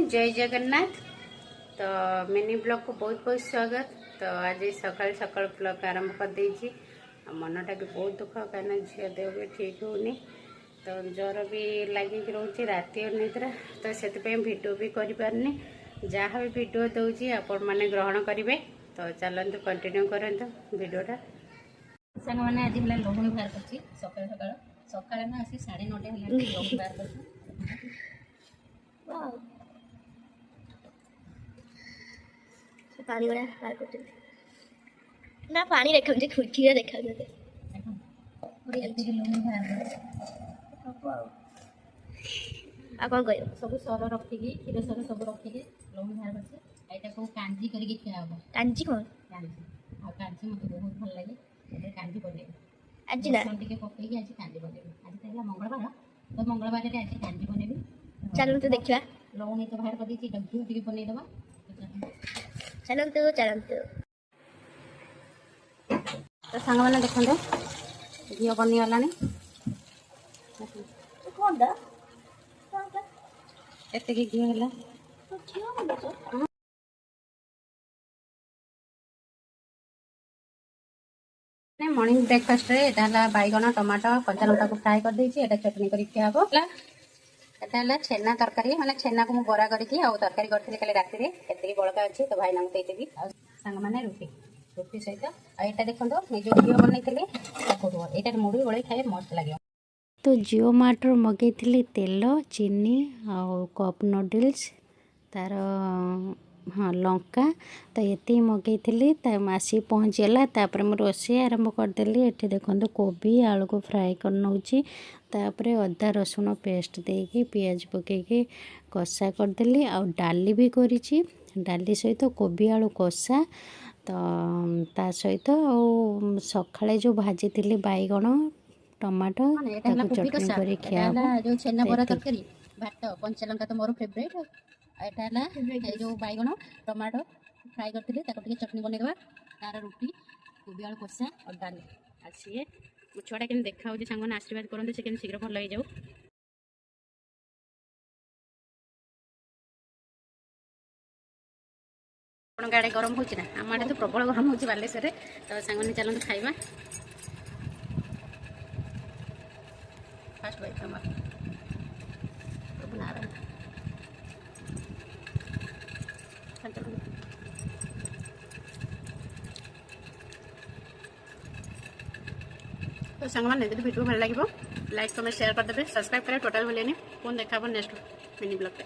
जय जगन्नाथ। तो mini blog को बहुत बहुत स्वागत। तो आज सकाल सकाल ब्लॉग आरंभ कर देइछि। मनटा भी बहुत दुख कहीं झील देह भी ठीक होनी, तो ज्वर भी लगिक रोचे राति अनिद्रा, तो से भिडियो भी करें जहाँ भी भिडियो दूसरी आपण मैंने ग्रहण करेंगे। तो चलतु कंटिन्यू करंतु वीडियोटा। सांग मैंने आज है लहुणी बाहर कर सकाल सकाल सकाल ना आसी 9:30 है लहुणी बाहर कर पानी वाला बाहर करते ना पानी देखा मुझे खुर्ची देखा मुझे पूरी एतिक लहुणी बाहर आ कौन कहियो सब सर रखिकी क्षीर सर सब रखिकी लहुणी बाहर करछे। एटा को कांजी करके खिया हो। कांजी कौन कांजी आ कांजी मते बहुत भल लागे। एटा कांजी बने आज ना टिके पकई आज कांजी बने। आज तला मंगलवार, तो मंगलवार रे आज कांजी बनेबी। चलो तो देखिबा लहुणी तो बाहर कर दी डब्बू टिके बने दबा। चलते तो सांग मैंने देखते घी बनी गलानी कौन दा एत घी है मॉर्निंग ब्रेकफास्ट रे एटा बैगन टमाटो कंचा लंका को फ्राए कर देछि। एटा चटनी करी खिया हो। एटा छेना तरकारी माने छेना को मु बरा करके आ तरकारी करथिले काले राति रे एते बळका अछि, तो भाई नाम देदेबी। सांग माने रोटी सहित एटा देखंतो ने जो घी बनैथिले ताको एटा मुड़ी गोळे खाए मस्त लागे। तो जिओ मार्ट रो मगे तेल चीनी आ कप नूडल्स तार हाँ लंका, तो ये मगे आसी पहुँचीगला। तापर मैं रोषे आरंभ करदेली। ये देखो कोबी आलू को फ्राए कर नौची, तापर अदा रसुण पेस्ट देकी पियाज पकईकी कषा करदेली। आ डाली भी करी डाली सहित कोबी आलू कषा, तो ता सहित सकाळे जो भाजी थी बैगन टमाटो चटनी कर खिया जो छेना बरा तरकारी भात कंचा लंका तो मोर फेवरेट। एटा जो बैगन टमाटो फ्राए करथिले ताको टिके चटनी बने देबा। तार रोटी कोबी आलू कषा और डाली आसी मो छुआटा के देखा हो सांग आशीर्वाद करते से शीघ्र भल हो जाऊ। आपण गाड़े गरम हो ना आम आड़े तो प्रबल गरम हो बालेश्वर। तो सांग चलते खाइबा। फास्ट बाइट प्रभु नारायण तो सांग मैंने वीडियो भल लगे लाइक कमेंट शेयर करदे, सब्सक्राइब करें। टोटाल भूलें पुन देखा नेक्स्ट मिनी ब्लॉग।